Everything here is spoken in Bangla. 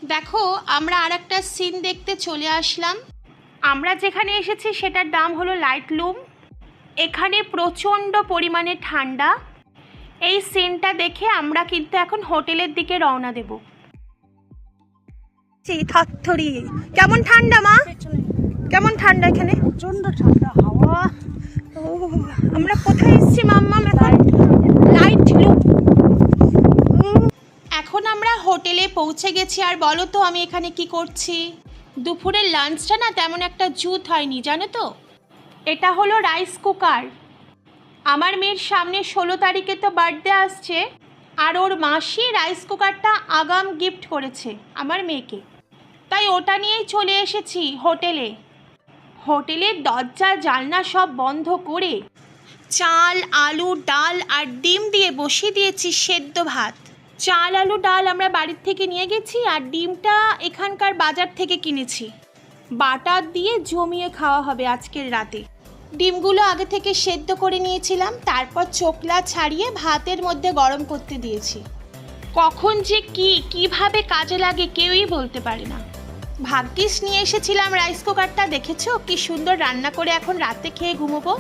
দেখো আমরা আর একটা সিন দেখতে চলে আসলাম। আমরা যেখানে এসেছি সেটার নাম হলো লাইটলুম। এখানে প্রচণ্ড পরিমাণে ঠান্ডা। এই সিনটা দেখে আমরা কিন্তু এখন হোটেলের দিকে রওনা দেব। থরথরি কেমন ঠান্ডা মা, কেমন ঠান্ডা এখানে? প্রচন্ড ঠান্ডা হাওয়া। ও আমরা কোথায় এসেছি মাম্মা? এখন লাইটলুম। এখন আমরা হোটেলে পৌঁছে গেছি। আর বলো তো আমি এখানে কি করছি? দুপুরের লাঞ্চটা না তেমন একটা জুত হয়নি জানো তো। এটা হলো রাইস কুকার। আমার মেয়ের সামনে 16 তারিখে তো বার্থডে আসছে, আর ওর মাসি রাইস কুকারটা আগাম গিফট করেছে আমার মেয়েকে, তাই ওটা নিয়েই চলে এসেছি হোটেলে। হোটেলের দরজা জানলা সব বন্ধ করে চাল আলু ডাল আর ডিম দিয়ে বসিয়ে দিয়েছি সেদ্ধ ভাত। চাল আলু ডাল আমরা বাড়ির থেকে নিয়ে গেছি, আর ডিমটা এখানকার বাজার থেকে কিনেছি। বাটার দিয়ে জমিয়ে খাওয়া হবে আজকের রাতে। ডিমগুলো আগে থেকে সেদ্ধ করে নিয়েছিলাম, তারপর চোকলা ছাড়িয়ে ভাতের মধ্যে গরম করতে দিয়েছি। কখন যে কিভাবে কাজে লাগে কেউই বলতে পারে না। ভাগ্যিস নিয়ে এসেছিলাম রাইস কুকারটা। দেখেছো কি সুন্দর রান্না করে এখন রাতে খেয়ে ঘুমোবো।